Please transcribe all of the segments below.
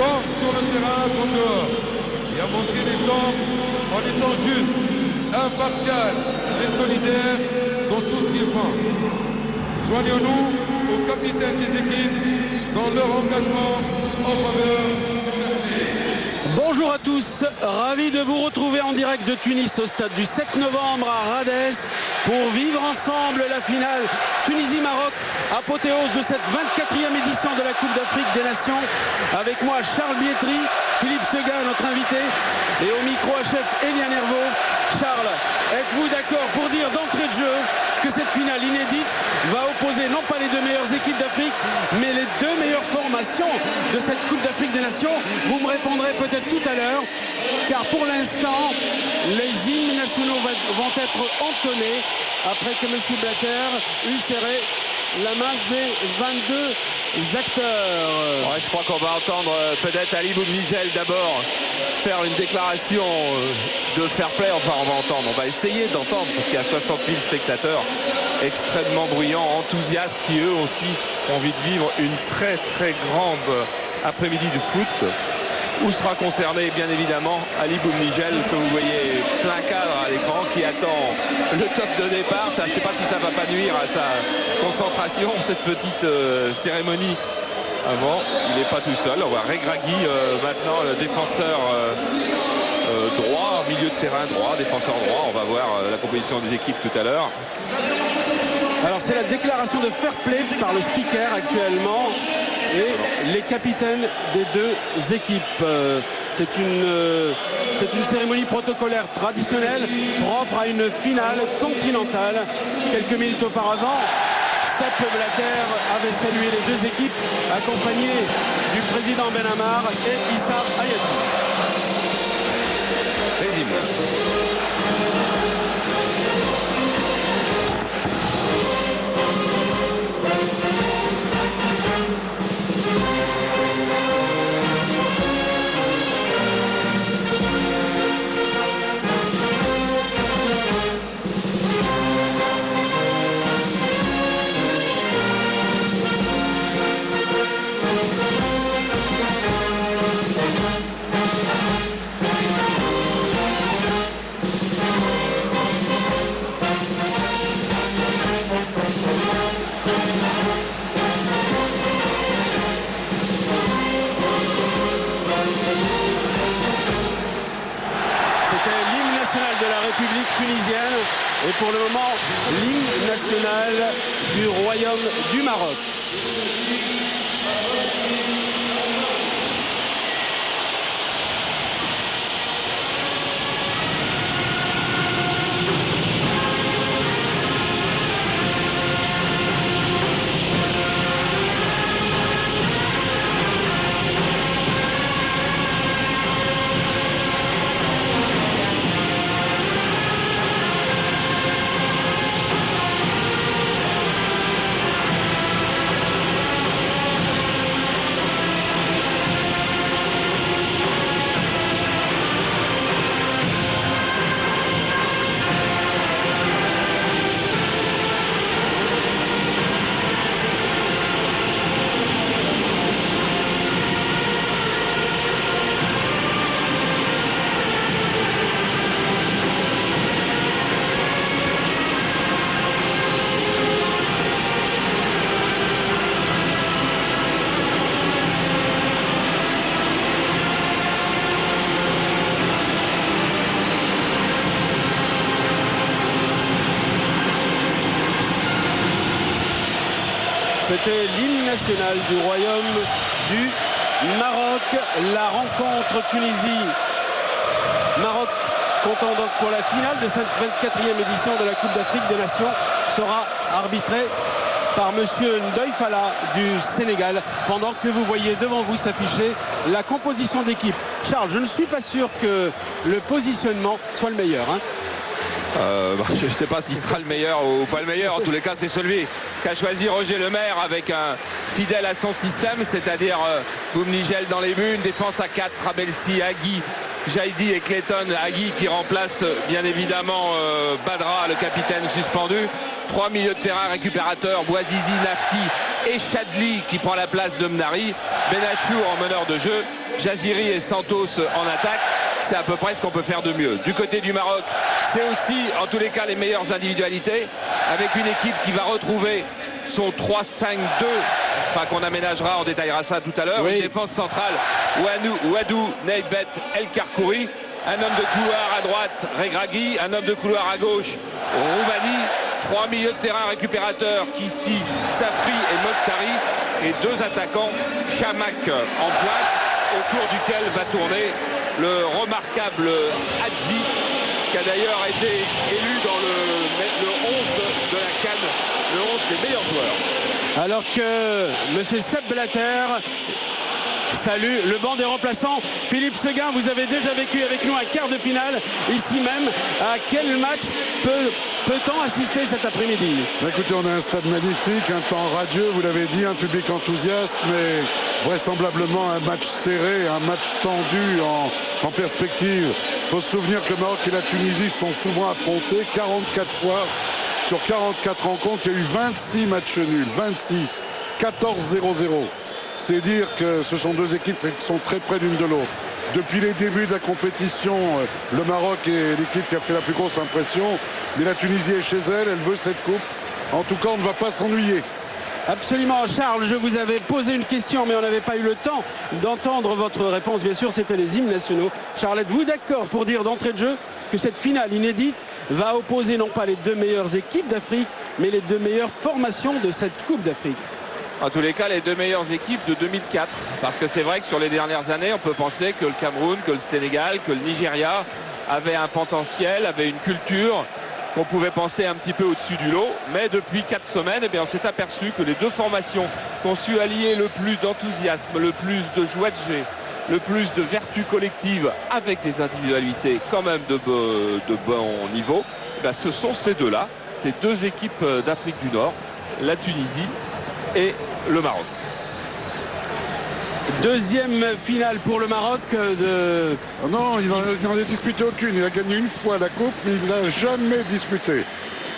tant sur le terrain qu'en dehors. Il a montré l'exemple en étant juste, impartial et solidaire dans tout ce qu'ils font. Joignons-nous aux capitaines des équipes dans leur engagement en faveur du quartier. Bonjour à tous, ravi de vous retrouver en direct de Tunis au stade du 7 novembre à Radès pour vivre ensemble la finale Tunisie-Maroc, apothéose de cette 24e édition de la Coupe d'Afrique des Nations. Avec moi Charles Bietri, Philippe Seguin, notre invité, et au micro à chef Elia Nervo. Charles, êtes-vous d'accord pour dire d'entrée de jeu que cette finale inédite va opposer non pas les deux meilleures équipes d'Afrique, mais les deux meilleures formations de cette Coupe d'Afrique des Nations? Vous me répondrez peut-être tout à l'heure, car pour l'instant, les hymnes nationaux vont être entonnés après que M. Blatter eut serré la main des 22 acteurs. Ouais, je crois qu'on va entendre peut-être Ali Boumnigel d'abord faire une déclaration de fair play. Enfin, on va essayer d'entendre, parce qu'il y a 60 000 spectateurs extrêmement bruyants, enthousiastes, qui eux aussi ont envie de vivre une très très grande après-midi de foot, où sera concerné bien évidemment Ali Boumnigel, que vous voyez plein cadre à l'écran, qui attend le top de départ. Ça, je ne sais pas si ça ne va pas nuire à sa concentration, cette petite cérémonie. Avant, il n'est pas tout seul. On voit Regragui maintenant, le défenseur droit, milieu de terrain droit, défenseur droit. On va voir la composition des équipes tout à l'heure. Alors c'est la déclaration de fair play par le speaker actuellement et les capitaines des deux équipes. C'est une cérémonie protocolaire traditionnelle propre à une finale continentale. Quelques minutes auparavant, Sepp Blatter avait salué les deux équipes, accompagné du président Ben Ammar et Issa Hayatou. Les hymnes. République tunisienne et pour le moment l'hymne national du Royaume du Maroc. C'était l'hymne national du Royaume du Maroc. La rencontre Tunisie-Maroc, comptant donc pour la finale de cette 24e édition de la Coupe d'Afrique des Nations, sera arbitrée par monsieur Ndoye Fala du Sénégal, pendant que vous voyez devant vous s'afficher la composition d'équipe. Charles, je ne suis pas sûr que le positionnement soit le meilleur, hein. Je ne sais pas s'il sera le meilleur ou pas le meilleur. En tous les cas, c'est celui qu'a choisi Roger Lemaire, avec un fidèle à son système, c'est-à-dire Boumnigel dans les buts, une défense à 4, Trabelsi, Agui, Jaidi et Clayton. Agui qui remplace bien évidemment Badra, le capitaine suspendu. 3 milieux de terrain récupérateurs, Bouazizi, Nafti et Chadli qui prend la place de Mnari. Benachour en meneur de jeu, Jaziri et Santos en attaque. C'est à peu près ce qu'on peut faire de mieux. Du côté du Maroc, c'est aussi en tous les cas les meilleures individualités, avec une équipe qui va retrouver son 3-5-2, enfin qu'on aménagera, on détaillera ça tout à l'heure. Oui. Une défense centrale, Wadou, Neibet, El Karkouri. Un homme de couloir à droite, Regragui. Un homme de couloir à gauche, Roumani. 3 milieux de terrain récupérateurs, Kissi, Safri et Mokhtari. Et 2 attaquants, Chamak en pointe, autour duquel va tourner le remarquable Hadji, qui a d'ailleurs été élu dans le 11 de la CAN, le 11 des meilleurs joueurs. Alors que M. Sepp Blatter salue le banc des remplaçants. Philippe Seguin, vous avez déjà vécu avec nous un quart de finale ici même. À quel match peut-on assister cet après-midi? Écoutez, on a un stade magnifique, un temps radieux, vous l'avez dit, un public enthousiaste, mais vraisemblablement un match serré, un match tendu en perspective. Il faut se souvenir que le Maroc et la Tunisie sont souvent affrontés 44 fois. Sur 44 rencontres, il y a eu 26 matchs nuls, 26, 14-0-0. C'est dire que ce sont 2 équipes qui sont très près l'une de l'autre. Depuis les débuts de la compétition, le Maroc est l'équipe qui a fait la plus grosse impression. Mais la Tunisie est chez elle, elle veut cette coupe. En tout cas, on ne va pas s'ennuyer. Absolument. Charles, je vous avais posé une question, mais on n'avait pas eu le temps d'entendre votre réponse. Bien sûr, c'était les hymnes nationaux. Charles, êtes-vous d'accord pour dire d'entrée de jeu que cette finale inédite va opposer non pas les 2 meilleures équipes d'Afrique, mais les 2 meilleures formations de cette Coupe d'Afrique? En tous les cas, les 2 meilleures équipes de 2004. Parce que c'est vrai que sur les dernières années, on peut penser que le Cameroun, que le Sénégal, que le Nigeria avaient un potentiel, avaient une culture qu'on pouvait penser un petit peu au-dessus du lot. Mais depuis 4 semaines, eh bien, on s'est aperçu que les 2 formations qui ont su allier le plus d'enthousiasme, le plus de joie de jeu, le plus de vertu collective avec des individualités quand même de bon niveau, eh bien, ce sont ces 2-là, ces 2 équipes d'Afrique du Nord, la Tunisie et le Maroc. Deuxième finale pour le Maroc Non, il n'en a disputé aucune. Il a gagné une fois la coupe, mais il n'a jamais disputé.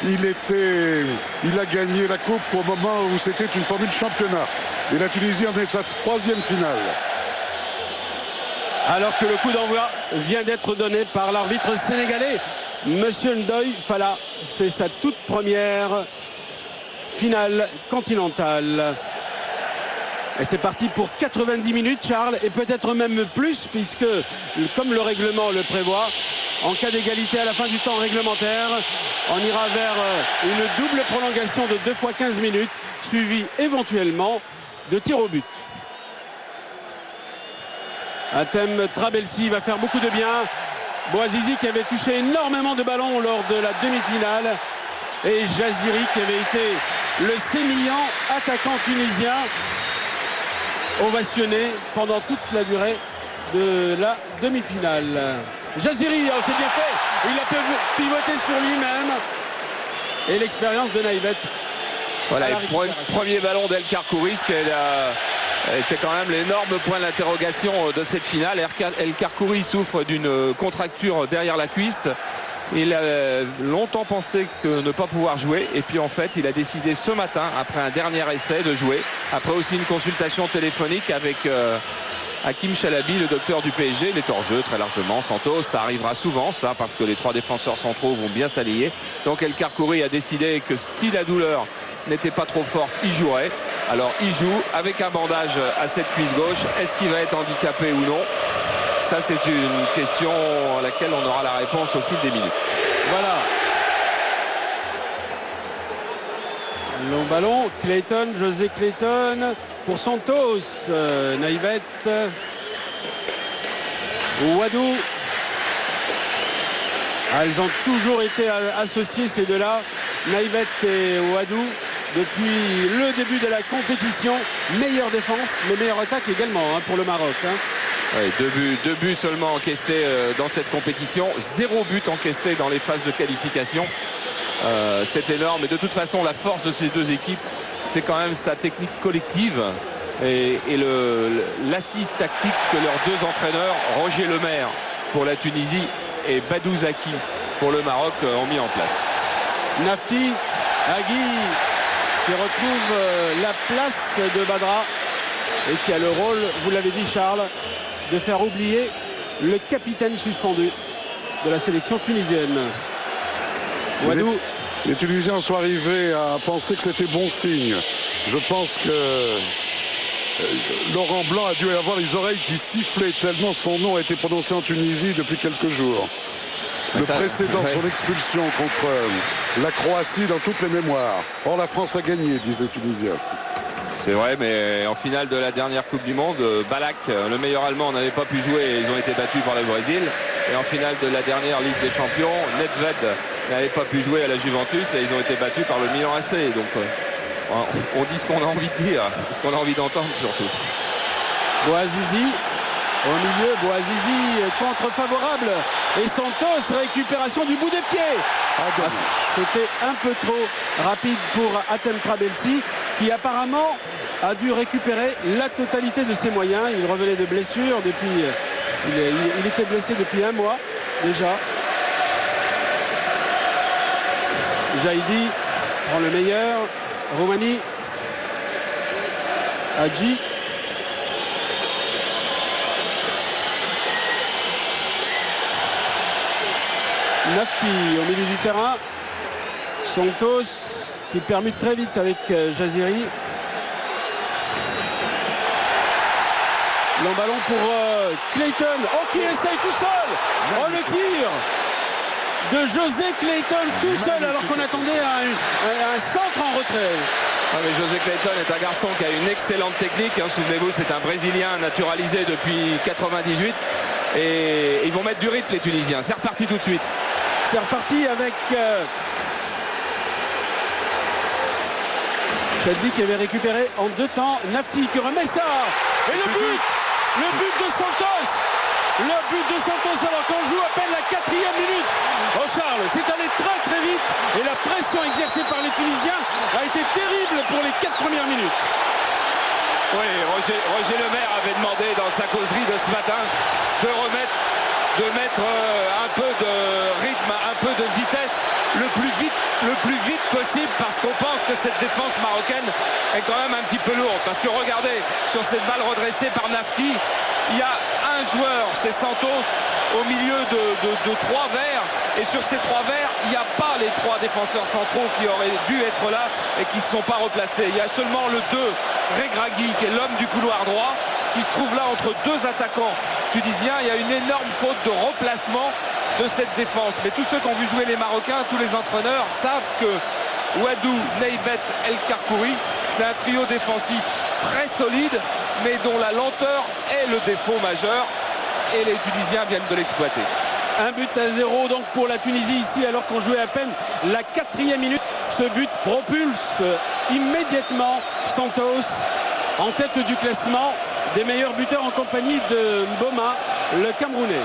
Il a gagné la coupe au moment où c'était une formule championnat. Et la Tunisie en est sa 3e finale. Alors que le coup d'envoi vient d'être donné par l'arbitre sénégalais, Monsieur Ndoye Fala. C'est sa toute première finale continentale. Et c'est parti pour 90 minutes, Charles, et peut-être même plus, puisque, comme le règlement le prévoit, en cas d'égalité à la fin du temps réglementaire, on ira vers une double prolongation de 2 fois 15 minutes, suivie éventuellement de tir au but. Hatem Trabelsi va faire beaucoup de bien. Bouazizi qui avait touché énormément de ballons lors de la demi-finale. Et Jaziri qui avait été le sémillant attaquant tunisien, ovationné pendant toute la durée de la demi-finale. Jaziri, oh, c'est bien fait. Il a pivoté sur lui-même. Et l'expérience de Naïvet. Voilà, premier ballon d'El Karkouri, ce qui était quand même l'énorme point d'interrogation de cette finale. El Karkouri souffre d'une contracture derrière la cuisse. Il a longtemps pensé que ne pas pouvoir jouer. Et puis en fait, il a décidé ce matin, après un dernier essai, de jouer. Après aussi une consultation téléphonique avec Hakim Chalabi, le docteur du PSG. Il est hors jeu très largement. Santos, ça arrivera souvent, ça, parce que les 3 défenseurs centraux vont bien s'allier. Donc El Karkouri a décidé que si la douleur n'était pas trop forte, il jouerait. Alors il joue avec un bandage à cette cuisse gauche. Est-ce qu'il va être handicapé ou non? Ça, c'est une question à laquelle on aura la réponse au fil des minutes. Voilà. Long ballon, Clayton, José Clayton pour Santos. Naïvet. Wadou. Ils ont toujours été associés, ces deux-là, Naïvet et Wadou, depuis le début de la compétition. Meilleure défense, mais meilleure attaque également pour le Maroc. Ouais, 2 buts seulement encaissés dans cette compétition, 0 but encaissé dans les phases de qualification. C'est énorme, et de toute façon la force de ces 2 équipes, c'est quand même sa technique collective et l'assise tactique que leurs 2 entraîneurs, Roger Lemaire pour la Tunisie et Badou Zaki pour le Maroc, ont mis en place. Nafti Agui qui retrouve la place de Badra et qui a le rôle, vous l'avez dit Charles, de faire oublier le capitaine suspendu de la sélection tunisienne. Ouadou. Les Tunisiens sont arrivés à penser que c'était bon signe. Je pense que Laurent Blanc a dû avoir les oreilles qui sifflaient tellement son nom a été prononcé en Tunisie depuis quelques jours. Le précédent, son expulsion contre la Croatie dans toutes les mémoires. Or, la France a gagné, disent les Tunisiens. C'est vrai, mais en finale de la dernière Coupe du Monde, Ballack, le meilleur Allemand, n'avait pas pu jouer et ils ont été battus par le Brésil. Et en finale de la dernière Ligue des Champions, Nedved n'avait pas pu jouer à la Juventus et ils ont été battus par le Milan AC. Donc on dit ce qu'on a envie de dire, ce qu'on a envie d'entendre surtout. Bouazizi au milieu, Bouazizi contre favorable et Santos, récupération du bout des pieds. C'était un peu trop rapide pour Hatem Trabelsi qui apparemment a dû récupérer la totalité de ses moyens. Il revenait de blessure depuis, il était blessé depuis un mois déjà. Jaïdi prend le meilleur. Roumanie. Hadji. Nafti au milieu du terrain. Santos qui permute très vite avec Jaziri. Le ballon pour Clayton. Oh, qui essaye tout seul. Oh, le tir de José Clayton tout seul alors qu'on attendait un centre en retrait. Ah, mais José Clayton est un garçon qui a une excellente technique. Hein. Souvenez-vous, c'est un Brésilien naturalisé depuis 98. Et ils vont mettre du rythme les Tunisiens. C'est reparti tout de suite. C'est reparti avec Chadli qui avait récupéré en 2 temps. Nafti qui remet ça. Et le but de Santos. Le but de Santos alors qu'on joue à peine la 4e minute. Oh Charles, c'est allé très très vite. Et la pression exercée par les Tunisiens a été terrible pour les 4 premières minutes. Oui, Roger Lemaire avait demandé dans sa causerie de ce matin de mettre un peu de rythme, un peu de vitesse le plus vite possible parce qu'on pense que cette défense marocaine est quand même un petit peu lourde. Parce que regardez, sur cette balle redressée par Nafti, il y a un joueur, c'est Santos, au milieu de 3 verts. Et sur ces 3 verts, il n'y a pas les 3 défenseurs centraux qui auraient dû être là et qui ne sont pas replacés. Il y a seulement le 2, Regragui, qui est l'homme du couloir droit, qui se trouve là entre 2 attaquants tunisiens. Il y a une énorme faute de remplacement de cette défense. Mais tous ceux qui ont vu jouer les Marocains, tous les entraîneurs savent que Ouadou, Neybet, El Karkouri, c'est un trio défensif très solide, mais dont la lenteur est le défaut majeur. Et les Tunisiens viennent de l'exploiter. 1-0 donc pour la Tunisie ici alors qu'on jouait à peine la 4e minute. Ce but propulse immédiatement Santos en tête du classement des meilleurs buteurs en compagnie de Mboma, le Camerounais.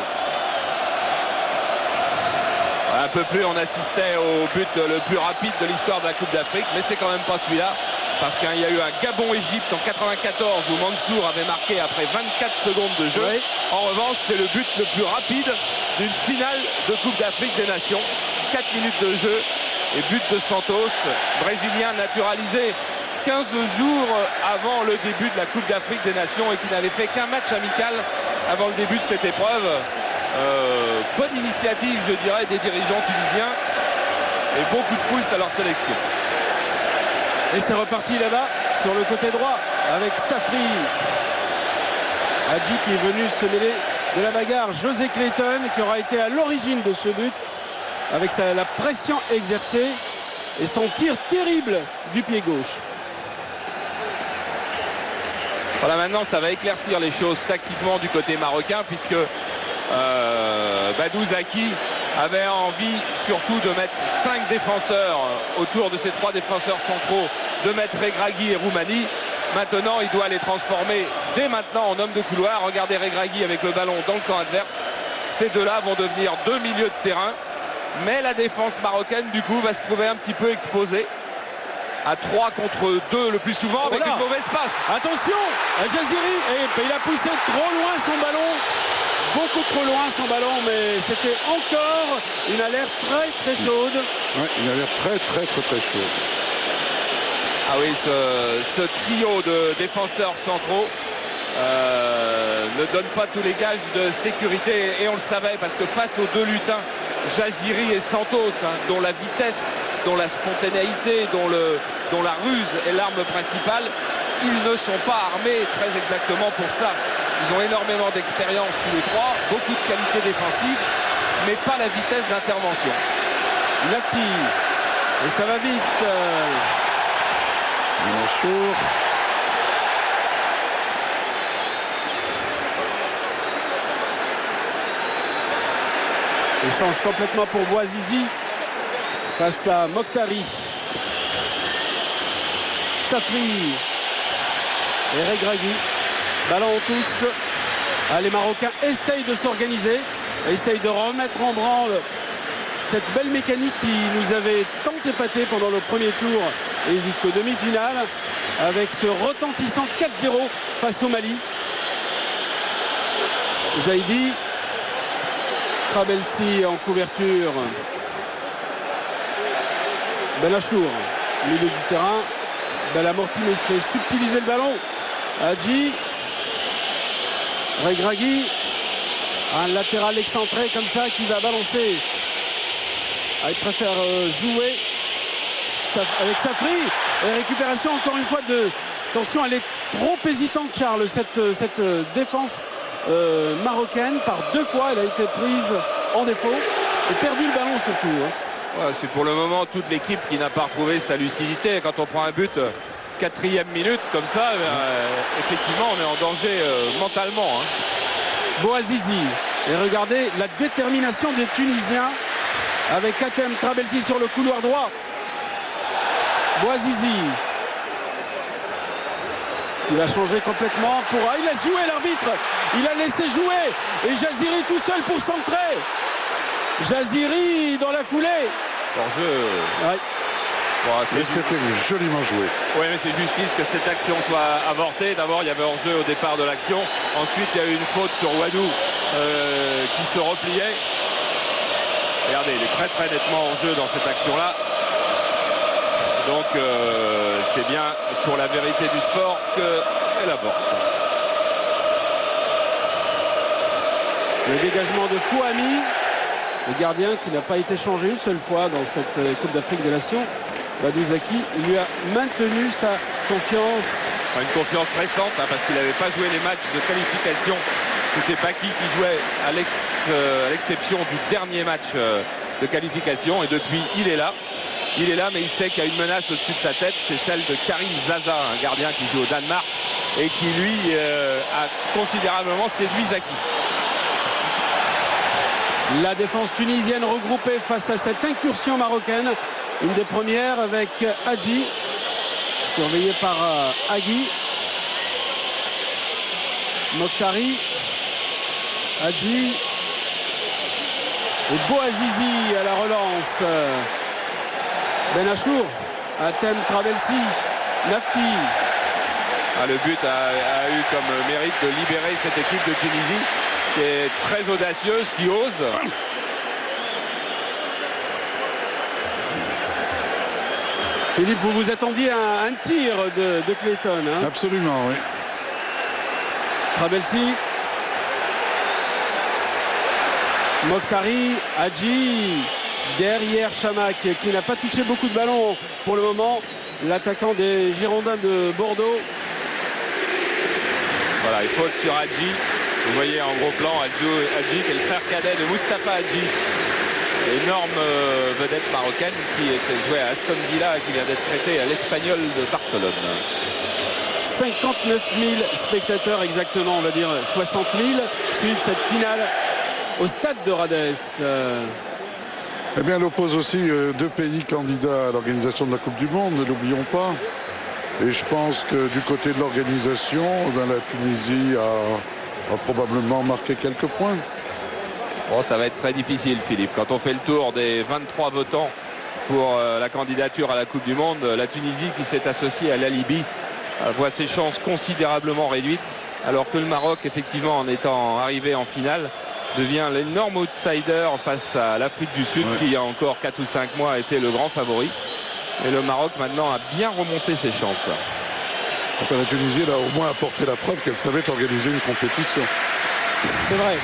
Un peu plus, on assistait au but le plus rapide de l'histoire de la Coupe d'Afrique, mais c'est quand même pas celui-là. Parce qu'il y a eu un Gabon-Égypte en 94 où Mansour avait marqué après 24 secondes de jeu. Oui. En revanche, c'est le but le plus rapide d'une finale de Coupe d'Afrique des Nations. 4 minutes de jeu et but de Santos, brésilien naturalisé 15 jours avant le début de la Coupe d'Afrique des Nations et qui n'avait fait qu'un match amical avant le début de cette épreuve. Bonne initiative, je dirais, des dirigeants tunisiens et beaucoup de pouces à leur sélection. Et c'est reparti là-bas sur le côté droit avec Safri. Hadji qui est venu se mêler de la bagarre. José Clayton qui aura été à l'origine de ce but avec la pression exercée et son tir terrible du pied gauche. Voilà, maintenant ça va éclaircir les choses tactiquement du côté marocain puisque Badou Zaki avait envie surtout de mettre 5 défenseurs autour de ces 3 défenseurs centraux, de mettre Regragui et Roumanie. Maintenant, il doit les transformer dès maintenant en hommes de couloir. Regardez Regragui avec le ballon dans le camp adverse. Ces deux-là vont devenir 2 milieux de terrain. Mais la défense marocaine, du coup, va se trouver un petit peu exposée. À 3 contre 2 le plus souvent avec une mauvaise passe. Attention, Jaziri, il a poussé trop loin son ballon. beaucoup trop loin son ballon, mais c'était encore une alerte très chaude. Ouais, il a l'air très chaud. Ah oui, ce trio de défenseurs centraux ne donne pas tous les gages de sécurité, et on le savait parce que face aux deux lutins, Jaziri et Santos, dont la vitesse, dont la spontanéité, dont la ruse est l'arme principale, ils ne sont pas armés très exactement pour ça. Ils ont énormément d'expérience tous les trois, beaucoup de qualité défensive, mais pas la vitesse d'intervention. Lafti, et ça va vite. Benachour. Échange complètement pour Bouazizi face à Mokhtari. Safri et Regragui. Ballon en touche. Ah, les Marocains essayent de s'organiser, essayent de remettre en branle cette belle mécanique qui nous avait tant épaté pendant le premier tour et jusqu'aux demi-finales, avec ce retentissant 4-0 face au Mali. Jaïdi, Trabelsi en couverture. Benachour, milieu du terrain. Belamorti se fait subtiliser le ballon. Hadji, Regragui, un latéral excentré comme ça qui va balancer. Ah, il préfère jouer avec Safri. Et récupération encore une fois de... Attention, elle est trop hésitante, Charles, cette défense marocaine. Par deux fois, elle a été prise en défaut et perdu le ballon surtout. Ouais, c'est pour le moment toute l'équipe qui n'a pas retrouvé sa lucidité. Quand on prend un but 4e minute comme ça, effectivement on est en danger mentalement. Bouazizi, et regardez la détermination des Tunisiens avec Katem Trabelsi sur le couloir droit. Bouazizi, il va changer complètement pour... Ah, il a joué l'arbitre, il a laissé jouer, et Jaziri tout seul pour centrer. Jaziri dans la foulée. Hors-jeu. Ouais. Bon, c'était joliment joué. Oui, mais c'est justice que cette action soit avortée. D'abord, il y avait hors-jeu au départ de l'action. Ensuite, il y a eu une faute sur Wadou qui se repliait. Regardez, il est très nettement hors-jeu dans cette action-là. Donc, c'est bien pour la vérité du sport qu'elle avorte. Le dégagement de Fouhami, le gardien qui n'a pas été changé une seule fois dans cette Coupe d'Afrique des Nations. Badou Zaki lui a maintenu sa confiance. Une confiance récente, parce qu'il n'avait pas joué les matchs de qualification. C'était Baki qui jouait à l'exception du dernier match de qualification. Et depuis, il est là. Il est là, mais il sait qu'il y a une menace au-dessus de sa tête. C'est celle de Karim Zaza, un gardien qui joue au Danemark et qui, lui, a considérablement séduit Zaki. La défense tunisienne regroupée face à cette incursion marocaine. Une des premières avec Hadji, surveillé par Agui. Mokhtari, Hadji et Bouazizi à la relance. Benachour, Hatem Trabelsi, Lafti. Le but a eu comme mérite de libérer cette équipe de Tunisie qui est très audacieuse, qui ose. Philippe, vous vous attendiez à un tir de Clayton. Absolument, oui. Trabelsi, Mokhtari, Hadji, derrière Chamakh qui n'a pas touché beaucoup de ballons pour le moment. L'attaquant des Girondins de Bordeaux. Voilà, il faute sur Hadji. Vous voyez en gros plan Hadji qui est le frère cadet de Moustapha Hadji. Énorme vedette marocaine qui jouait à Aston Villa et qui vient d'être prêtée à l'Espagnol de Barcelone. 59 000 spectateurs exactement, on va dire 60 000 suivent cette finale au stade de Rades. Eh bien, elle oppose aussi deux pays candidats à l'organisation de la Coupe du Monde, ne l'oublions pas. Et je pense que du côté de l'organisation, la Tunisie a probablement marqué quelques points. Bon, ça va être très difficile, Philippe. Quand on fait le tour des 23 votants pour la candidature à la Coupe du Monde, la Tunisie qui s'est associée à la Libye voit ses chances considérablement réduites. alors que le Maroc, effectivement, en étant arrivé en finale, devient l'énorme outsider face à l'Afrique du Sud, qui il y a encore 4 ou 5 mois était le grand favori. Et le Maroc maintenant a bien remonté ses chances. Enfin, la Tunisie elle a au moins apporté la preuve qu'elle savait organiser une compétition. C'est vrai.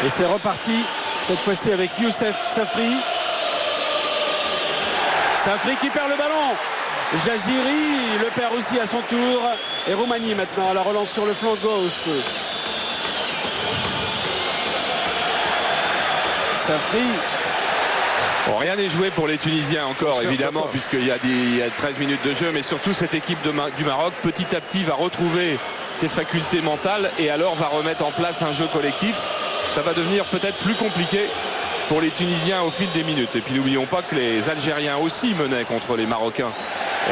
Et c'est reparti cette fois-ci avec Youssef Safri. Safri qui perd le ballon. Jaziri le perd aussi à son tour. Et Roumanie maintenant à la relance sur le flanc gauche. Safri. Bon, rien n'est joué pour les Tunisiens encore, évidemment, puisqu'il y a 13 minutes de jeu, mais surtout cette équipe du Maroc petit à petit va retrouver ses facultés mentales et alors va remettre en place un jeu collectif. Ça va devenir peut-être plus compliqué pour les Tunisiens au fil des minutes. Et puis n'oublions pas que les Algériens aussi menaient contre les Marocains.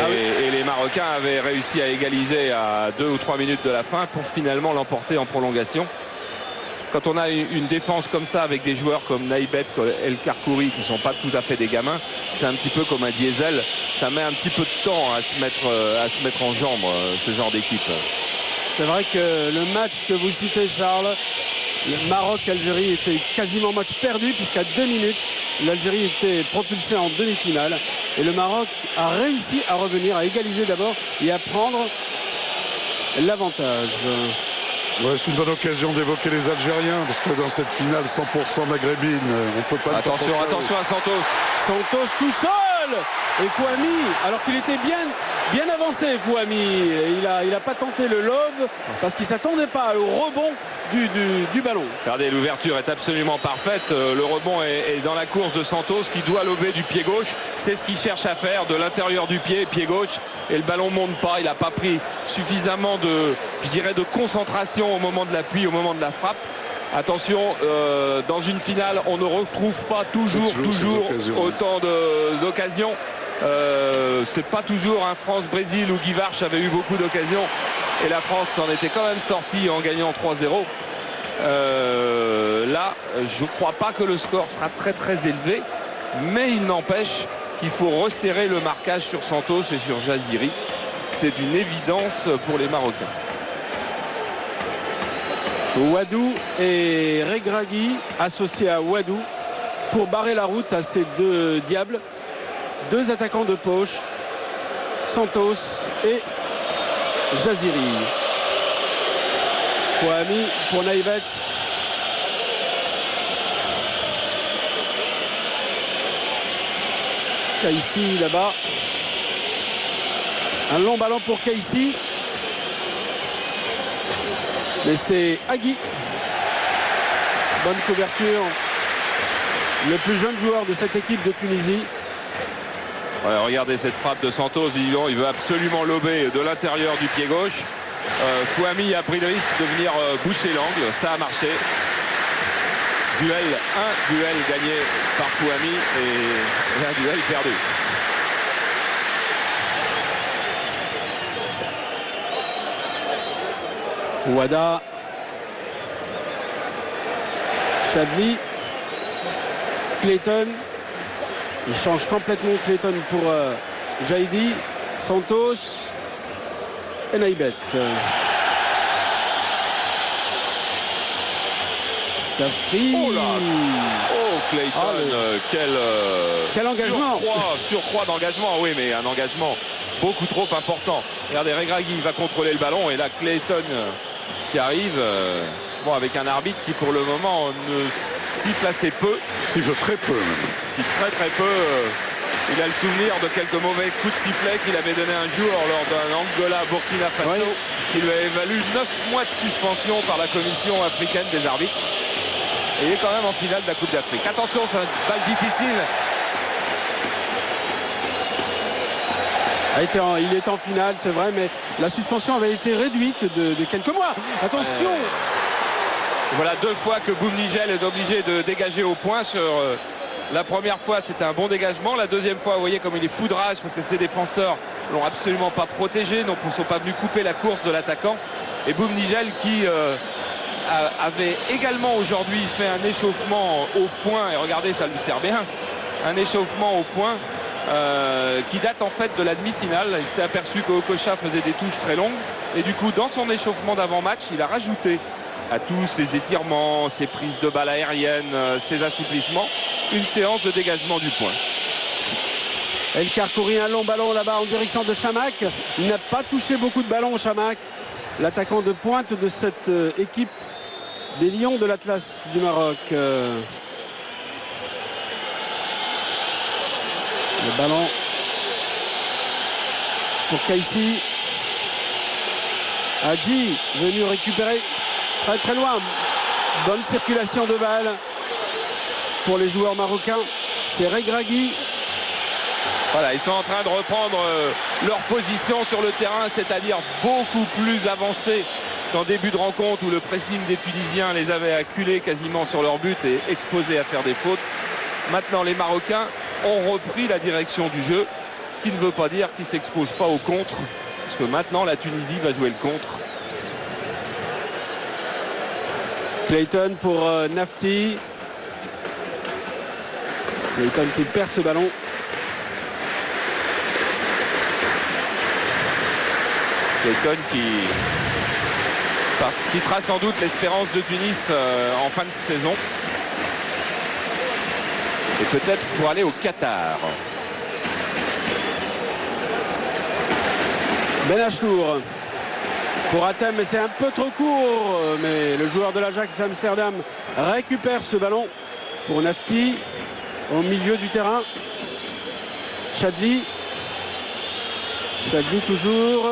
Et les Marocains avaient réussi à égaliser à 2 ou 3 minutes de la fin pour finalement l'emporter en prolongation. Quand on a une défense comme ça avec des joueurs comme Naïbet, El Karkouri qui ne sont pas tout à fait des gamins, c'est un petit peu comme un diesel. Ça met un petit peu de temps à se mettre en jambes, ce genre d'équipe. C'est vrai que le match que vous citez, Charles, le Maroc-Algérie était quasiment match perdu puisqu'à 2 minutes, l'Algérie était propulsée en demi-finale. Et le Maroc a réussi à revenir, à égaliser d'abord et à prendre l'avantage. Ouais, c'est une bonne occasion d'évoquer les Algériens parce que dans cette finale 100% maghrébine, on peut pas. Attention à Santos. Santos tout seul. Et Fouami, alors qu'il était bien avancé, Fouami, il a pas tenté le lob parce qu'il s'attendait pas au rebond du ballon. Regardez, l'ouverture est absolument parfaite. Le rebond est dans la course de Santos qui doit lober du pied gauche. C'est ce qu'il cherche à faire de l'intérieur du pied gauche. Et le ballon monte pas. Il n'a pas pris suffisamment de concentration au moment de l'appui, au moment de la frappe. Attention, dans une finale, on ne retrouve pas toujours autant d'occasions. C'est pas toujours un France-Brésil où Guy Varche avait eu beaucoup d'occasions. Et la France s'en était quand même sortie en gagnant 3-0. Là, je ne crois pas que le score sera très très élevé. Mais il n'empêche qu'il faut resserrer le marquage sur Santos et sur Jaziri. C'est une évidence pour les Marocains. Wadou et Regragui associés à Wadou pour barrer la route à ces deux diables. Deux attaquants de poche, Santos et Jaziri. Fouami pour Naïbet. Kaïssi là-bas. Un long ballon pour Kaïssi. Mais c'est Agui. Bonne couverture. Le plus jeune joueur de cette équipe de Tunisie. Ouais, regardez cette frappe de Santos. Il veut absolument lober de l'intérieur du pied gauche. Fouami a pris le risque de venir boucher l'angle. Ça a marché. Un duel gagné par Fouami et un duel perdu. Ouada, Chadli, Clayton. Il change complètement Clayton pour Jaidi, Santos et Naïbet. Safri. Oh là. Oh Clayton, quel engagement. Surcroît d'engagement, oui, mais un engagement beaucoup trop important. Regardez, Regragui va contrôler le ballon et là Clayton qui arrive avec un arbitre qui pour le moment ne siffle assez peu. Siffle très peu même. Siffle très peu. Il a le souvenir de quelques mauvais coups de sifflet qu'il avait donné un jour lors d'un Angola-Burkina Faso qui lui avait valu 9 mois de suspension par la commission africaine des arbitres. Et il est quand même en finale de la Coupe d'Afrique. Attention, c'est une balle difficile. Il est en finale, c'est vrai, mais la suspension avait été réduite de quelques mois. Attention. Voilà 2 fois que Boumnigel est obligé de dégager au point. La première fois, c'était un bon dégagement. La deuxième fois, vous voyez comme il est foudrage parce que ses défenseurs l'ont absolument pas protégé, donc ils ne sont pas venus couper la course de l'attaquant. Et Boumnigel qui avait également aujourd'hui fait un échauffement au point. Et regardez, ça lui sert bien. Un échauffement au point. Qui date en fait de la demi-finale. Il s'était aperçu que Okocha faisait des touches très longues Et du coup, dans son échauffement d'avant-match, il a rajouté à tous ses étirements, ses prises de balles aériennes, ses assouplissements, une séance de dégagement du point. El Karkouri, un long ballon là-bas en direction de Chamakh. Il n'a pas touché beaucoup de ballons, Chamakh, l'attaquant de pointe de cette équipe des Lions de l'Atlas du Maroc. Le ballon pour Kaissi. Hadji venu récupérer très très loin. Bonne circulation de balles pour les joueurs marocains. C'est Regragui. Voilà, ils sont en train de reprendre leur position sur le terrain, c'est-à-dire beaucoup plus avancés qu'en début de rencontre où le pressing des Tunisiens les avait acculés quasiment sur leur but et exposés à faire des fautes. Maintenant, les Marocains ont repris la direction du jeu, ce qui ne veut pas dire qu'ils ne s'exposent pas au contre, parce que maintenant la Tunisie va jouer le contre. Clayton pour Nafti. Clayton qui perd ce ballon. Clayton qui quittera sans doute l'espérance de Tunis en fin de saison. Et peut-être pour aller au Qatar. Benachour pour Hatem, mais c'est un peu trop court. Mais le joueur de l'Ajax Amsterdam récupère ce ballon pour Nafti au milieu du terrain. Chadli. Chadli toujours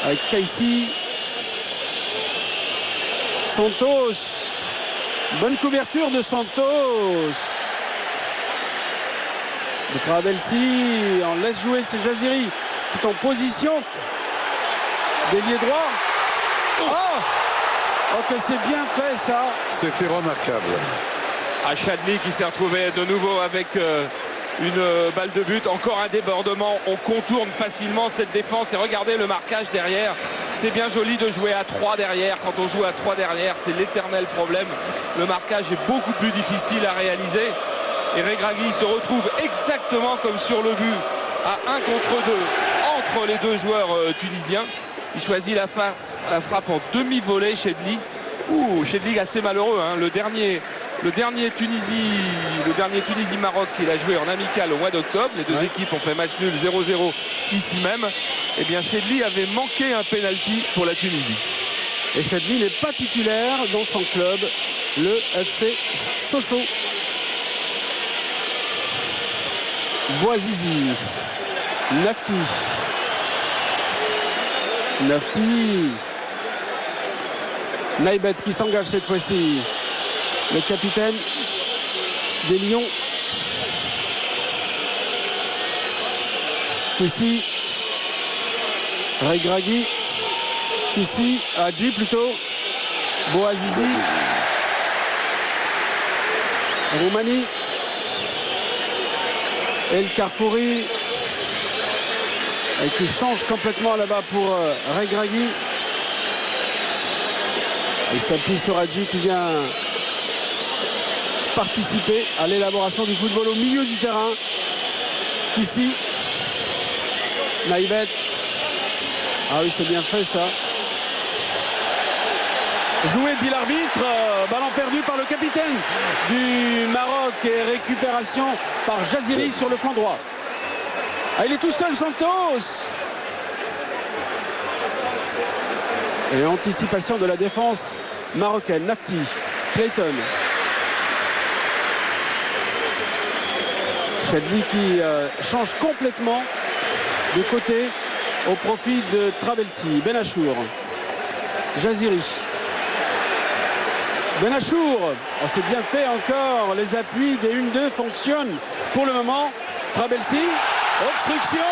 avec Kaissi. Santos. Bonne couverture de Santos. De Trabelsi. On laisse jouer, c'est Jaziri tout en position. Délié droit. Oh que c'est bien fait ça. C'était remarquable. Chadli qui s'est retrouvé de nouveau avec une balle de but. Encore un débordement. On contourne facilement cette défense. Et regardez le marquage derrière. C'est bien joli de jouer à 3 derrière. Quand on joue à 3 derrière, c'est l'éternel problème. Le marquage est beaucoup plus difficile à réaliser. Et Regragui se retrouve exactement comme sur le but, à 1 contre 2, entre les deux joueurs tunisiens. Il choisit la frappe en demi-volée, Chadli. Chadli assez malheureux, hein. Le dernier Tunisie-Maroc qu'il a joué en amical au mois d'octobre. Les deux équipes ont fait match nul 0-0 ici même. Eh bien, Chadli avait manqué un pénalty pour la Tunisie. Et Chadli n'est pas titulaire dans son club, le FC Sochaux. Bouazizi. Nafti. Naïbet qui s'engage cette fois-ci. Le capitaine des Lions. Ici. Regragui. Ici. Hadji plutôt. Bouazizi. Roumanie. El Karkouri. Et qui change complètement là-bas pour Regragui. Il s'appuie sur Hadji qui vient participer à l'élaboration du football au milieu du terrain. Ici, Naïbet. Ah oui, c'est bien fait ça. Joué, dit l'arbitre. Ballon perdu par le capitaine du Maroc et récupération par Jaziri sur le flanc droit. Il est tout seul, Santos. Et anticipation de la défense marocaine. Nafti, Clayton. Chadli qui change complètement de côté au profit de Trabelsi. Benachour. Jaziri. Benachour. C'est bien fait encore. Les appuis des 1-2 fonctionnent pour le moment. Trabelsi. Obstruction.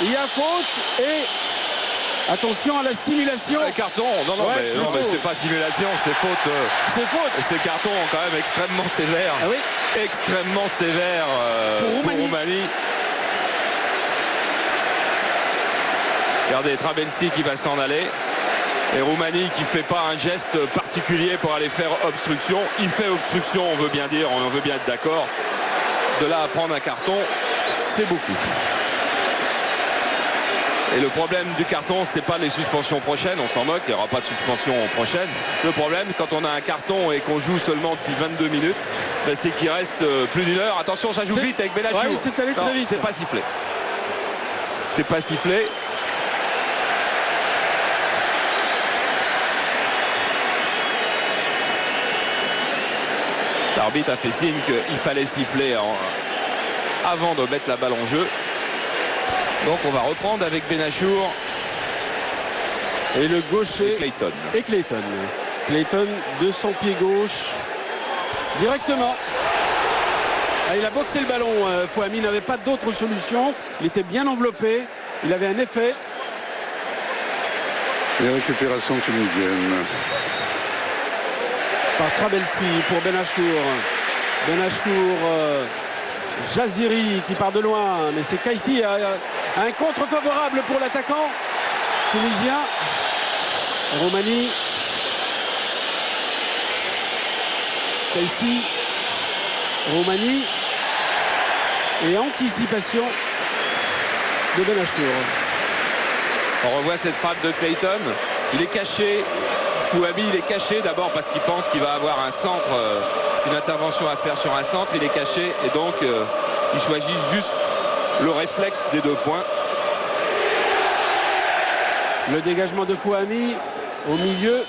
Il y a faute et attention à la simulation. Carton. Non, mais c'est pas simulation, c'est faute. C'est faute. C'est carton quand même extrêmement sévère. Ah oui. Extrêmement sévère pour Roumanie. Regardez, Trabelsi qui va s'en aller. Et Roumanie qui ne fait pas un geste particulier pour aller faire obstruction. Il fait obstruction, on veut bien dire, on veut bien être d'accord. De là à prendre un carton, c'est beaucoup. Et le problème du carton, c'est pas les suspensions prochaines, on s'en moque, il n'y aura pas de suspension prochaine. Le problème, quand on a un carton et qu'on joue seulement depuis 22 minutes, ben, c'est qu'il reste plus d'une heure. Attention, ça joue vite avec Benachour. Oui, c'est allé très vite. C'est pas sifflé. C'est pas sifflé. L'arbitre a fait signe qu'il fallait siffler avant de mettre la balle en jeu. Donc on va reprendre avec Benachour et le gaucher Clayton. Et Clayton. Clayton de son pied gauche directement. Ah, il a boxé le ballon. Fouhami n'avait pas d'autre solution. Il était bien enveloppé. Il avait un effet. Et récupération tunisienne. Par Trabelsi pour Benachour. Benachour, Jaziri qui part de loin. Mais c'est Kaissi. Un contre favorable pour l'attaquant tunisien. Roumanie. Kaissi. Roumanie. Et anticipation de Benachour. On revoit cette frappe de Clayton. Il est caché. Fouhami, il est caché d'abord parce qu'il pense qu'il va avoir un centre, une intervention à faire sur un centre. Il est caché et donc il choisit juste le réflexe des 2 points. Le dégagement de Fouhami au milieu.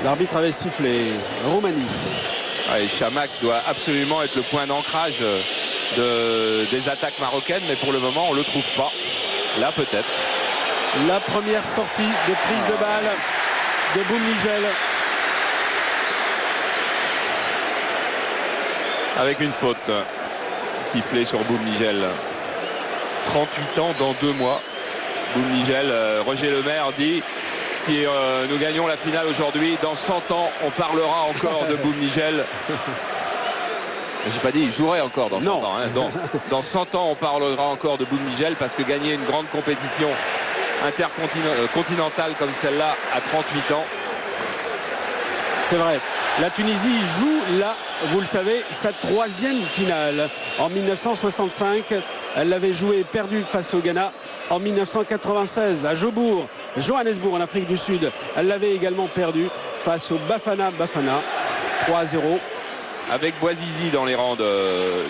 L'arbitre avait sifflé. Roumanie. Et Chamakh doit absolument être le point d'ancrage des attaques marocaines, mais pour le moment on ne le trouve pas. Là peut-être. La première sortie de prise de balle de Boumnigel. Avec une faute sifflée sur Boumnigel. 38 ans dans 2 mois. Boumnigel, Roger Lemaire dit si nous gagnons la finale aujourd'hui, dans 100 ans on parlera encore de Boumnigel. J'ai pas dit il jouerait encore dans 100 ans. Hein. Dans 100 ans on parlera encore de Boumnigel parce que gagner une grande compétition intercontinentale comme celle-là à 38 ans. C'est vrai. La Tunisie joue là, vous le savez, sa 3e finale. En 1965, elle l'avait joué et perdu face au Ghana. En 1996, à Johannesburg, en Afrique du Sud, elle l'avait également perdu face au Bafana Bafana. 3-0. Avec Bouazizi dans les rangs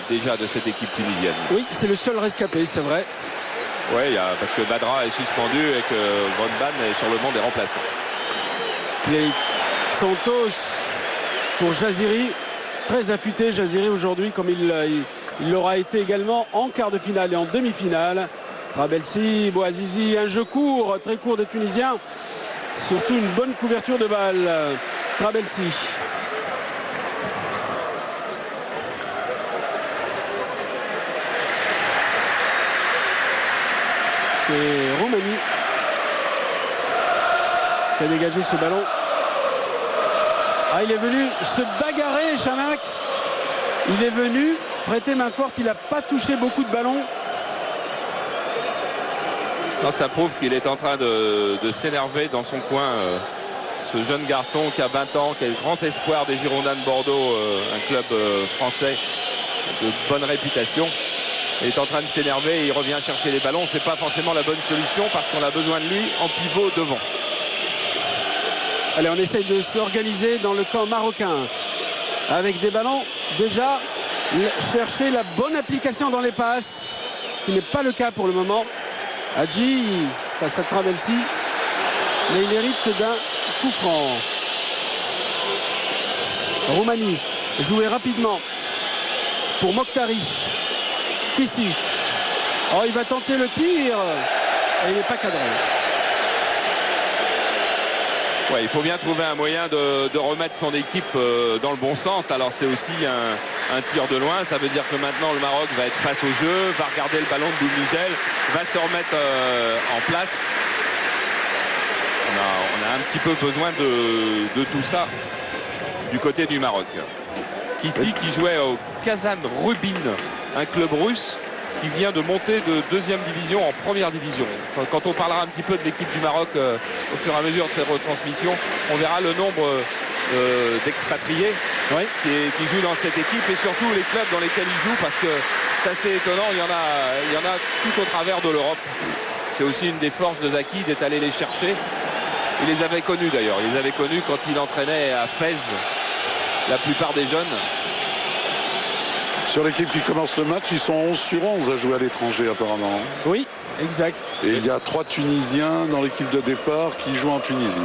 déjà de cette équipe tunisienne. Oui, c'est le seul rescapé, c'est vrai. Oui, parce que Badra est suspendu et que Von Ban est sur le banc des remplaçants. Les Santos pour Jaziri. Très affûté Jaziri aujourd'hui, comme il l'aura été également en quart de finale et en demi-finale. Trabelsi, Bouazizi, un jeu court, très court des Tunisiens. Surtout une bonne couverture de balle. Trabelsi. C'est Roumanie qui a dégagé ce ballon. Ah, il est venu se bagarrer, Chamakh. Il est venu prêter main forte. Il n'a pas touché beaucoup de ballons. Non, ça prouve qu'il est en train de s'énerver dans son coin. Ce jeune garçon qui a 20 ans, qui est le grand espoir des Girondins de Bordeaux, un club français de bonne réputation. Il est en train de s'énerver et il revient chercher les ballons. C'est pas forcément la bonne solution parce qu'on a besoin de lui en pivot devant. Allez, on essaye de s'organiser dans le camp marocain avec des ballons. Déjà, chercher la bonne application dans les passes, qui n'est pas le cas pour le moment. Hadji face à Trabelsi, mais il hérite d'un coup franc. Roumanie, joué rapidement pour Mokhtari. Kissi. Oh, il va tenter le tir et il n'est pas cadré. Ouais, il faut bien trouver un moyen de remettre son équipe dans le bon sens. Alors c'est aussi un tir de loin. Ça veut dire que maintenant le Maroc va être face au jeu, va regarder le ballon de Boumnigel, va se remettre en place. On a un petit peu besoin de tout ça du côté du Maroc. Kissi qui jouait au Kazan Rubin, un club russe qui vient de monter de 2e division en 1re division. Quand on parlera un petit peu de l'équipe du Maroc au fur et à mesure de ces retransmissions, on verra le nombre d'expatriés qui jouent dans cette équipe et surtout les clubs dans lesquels ils jouent, parce que c'est assez étonnant. Il y en a tout au travers de l'Europe. C'est aussi une des forces de Zaki d'être allé les chercher. Il les avait connus d'ailleurs. Il les avait connus quand il entraînait à Fès la plupart des jeunes. Sur l'équipe qui commence le match, ils sont 11 sur 11 à jouer à l'étranger apparemment. Oui, exact. Et il y a 3 Tunisiens dans l'équipe de départ qui jouent en Tunisie.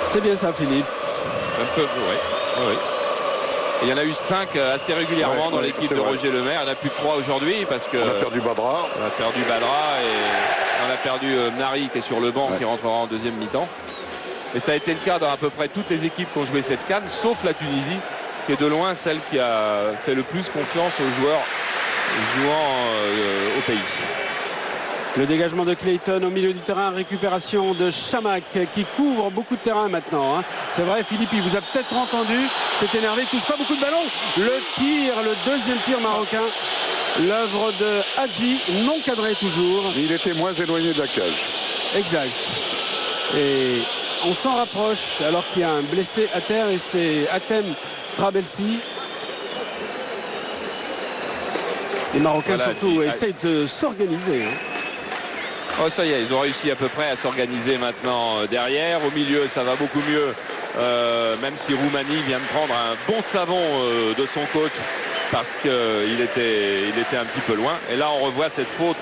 C'est bien ça, Philippe. Un peu, oui. Et il y en a eu 5 assez régulièrement dans l'équipe de Roger Lemaire. Il n'y en a plus que 3 aujourd'hui parce que on a perdu Badra. On a perdu Badra et on a perdu Nari qui est sur le banc, qui rentrera en deuxième mi-temps. Et ça a été le cas dans à peu près toutes les équipes qui ont joué cette CAN, sauf la Tunisie, qui est de loin celle qui a fait le plus confiance aux joueurs jouant au pays. Le dégagement de Clayton au milieu du terrain, récupération de Chamakh qui couvre beaucoup de terrain maintenant. Hein. C'est vrai, Philippe, il vous a peut-être entendu, s'est énervé, touche pas beaucoup de ballons. Le tir, le deuxième tir marocain, l'œuvre de Hadji, non cadré toujours. Il était moins éloigné de la cage. Exact. Et on s'en rapproche alors qu'il y a un blessé à terre et c'est Hatem Trabelsi. Les Marocains surtout essayent de s'organiser. Hein. Oh, ça y est, ils ont réussi à peu près à s'organiser maintenant derrière. Au milieu, ça va beaucoup mieux. Même si Roumanie vient de prendre un bon savon de son coach parce qu'il était un petit peu loin. Et là, on revoit cette faute.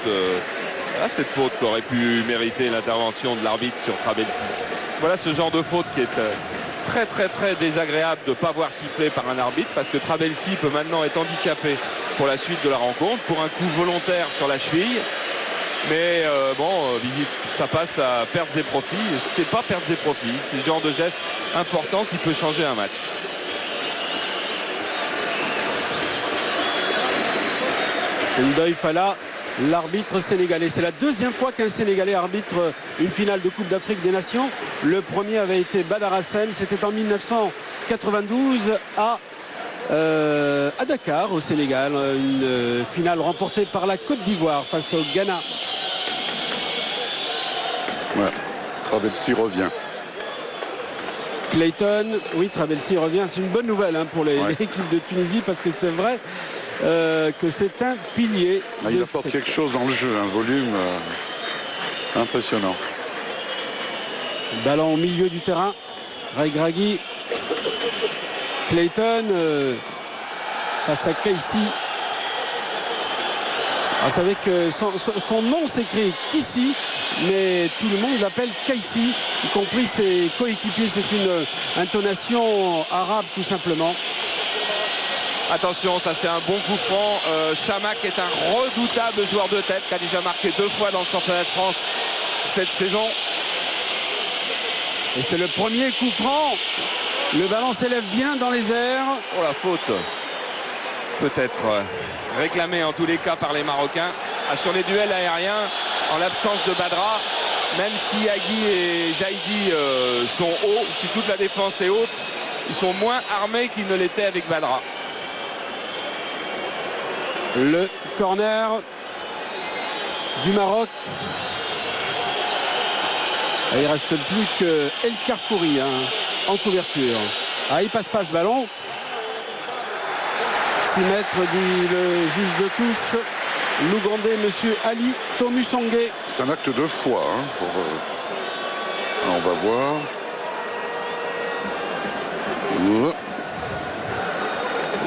Cette faute qui aurait pu mériter l'intervention de l'arbitre sur Trabelsi. Voilà ce genre de faute qui est très très très désagréable de ne pas voir siffler par un arbitre parce que Trabelsi peut maintenant être handicapé pour la suite de la rencontre pour un coup volontaire sur la cheville. Mais ça passe à pertes et profits. C'est pas pertes et profits, c'est ce genre de geste important qui peut changer un match. Ndoye Fala, l'arbitre sénégalais. C'est la deuxième fois qu'un Sénégalais arbitre une finale de Coupe d'Afrique des Nations. Le premier avait été Badar Hassen, c'était en 1992 à Dakar au Sénégal. Une finale remportée par la Côte d'Ivoire face au Ghana. Ouais, Trabelsi revient. Clayton, oui, Trabelsi revient. C'est une bonne nouvelle pour l'équipe de Tunisie parce que c'est vrai que c'est un pilier. Il apporte quelque chose dans le jeu, un volume impressionnant. Ballon au milieu du terrain. Regragui. Clayton face à Kaissi. Vous savez que son nom s'écrit Kissi, mais tout le monde l'appelle Kaissi, y compris ses coéquipiers. C'est une intonation arabe tout simplement. Attention, ça c'est un bon coup franc. Chamakh est un redoutable joueur de tête qui a déjà marqué 2 fois dans le championnat de France cette saison. Et c'est le premier coup franc. Le ballon s'élève bien dans les airs. Oh, la faute peut-être réclamée en tous les cas par les Marocains. Sur les duels aériens, en l'absence de Badra, même si Agui et Jaïdi sont hauts, si toute la défense est haute, ils sont moins armés qu'ils ne l'étaient avec Badra. Le corner du Maroc. Et il ne reste plus que El Karkouri en couverture. Il passe pas ce ballon. 6 mètres dit le juge de touche. L'Ougandais, monsieur Ali Tomusongue. C'est un acte de foi. On va voir.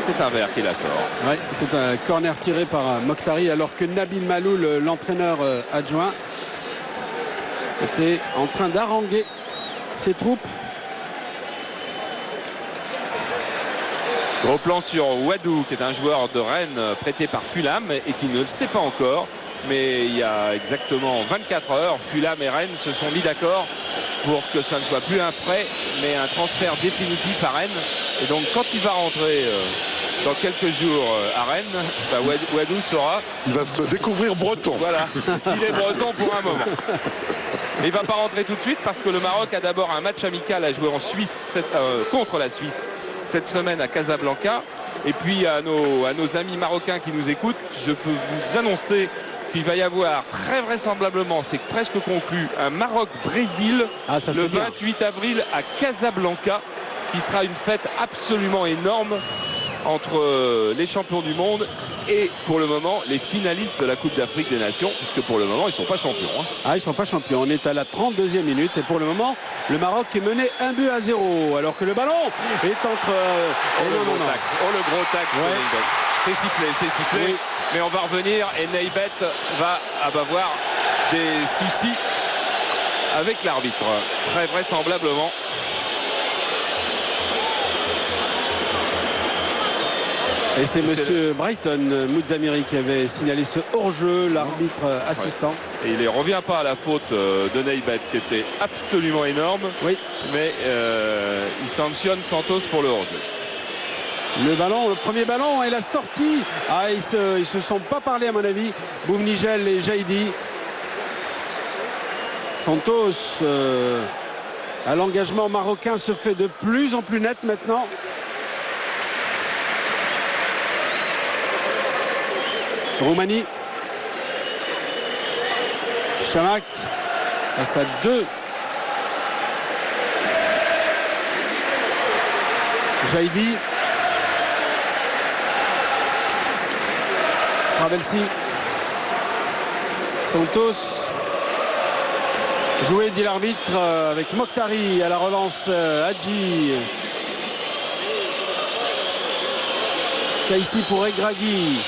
C'est un verre qui la sort. Oui, c'est un corner tiré par Mokhtari alors que Nabil Maloul, l'entraîneur adjoint, était en train d'haranguer ses troupes. Gros plan sur Wadou, qui est un joueur de Rennes prêté par Fulham et qui ne le sait pas encore. Mais il y a exactement 24 heures, Fulham et Rennes se sont mis d'accord pour que ça ne soit plus un prêt, mais un transfert définitif à Rennes. Et donc quand il va rentrer dans quelques jours à Rennes, Wadou saura... Il va se découvrir breton. Voilà, il est breton pour un moment. Mais il ne va pas rentrer tout de suite parce que le Maroc a d'abord un match amical à jouer en Suisse contre la Suisse cette semaine à Casablanca. Et puis à nos amis marocains qui nous écoutent, je peux vous annoncer qu'il va y avoir très vraisemblablement, c'est presque conclu, un Maroc-Brésil le 28 avril à Casablanca, qui sera une fête absolument énorme entre les champions du monde et pour le moment les finalistes de la Coupe d'Afrique des Nations, puisque pour le moment ils ne sont pas champions. Ah, ils ne sont pas champions. On est à la 32e minute et pour le moment le Maroc est mené 1-0 alors que le ballon est entre... le gros tac. C'est sifflé. Oui. Mais on va revenir et Naïbet va avoir des soucis avec l'arbitre, très vraisemblablement. Et c'est monsieur Brighton Mouzamiri qui avait signalé ce hors-jeu, l'arbitre assistant. Et il ne revient pas à la faute de Naïbet qui était absolument énorme. Oui. Mais il sanctionne Santos pour le hors-jeu. Le premier ballon et la sortie. Ah, ils se sont pas parlé à mon avis. Boumnigel et Jaïdi. Santos à l'engagement marocain se fait de plus en plus net maintenant. Roumanie. Chamak face à 2. Jaïdi. Trabelsi. Santos. Joué, dit l'arbitre, avec Mokhtari à la relance. Hadji. Kaïssi pour Egragui.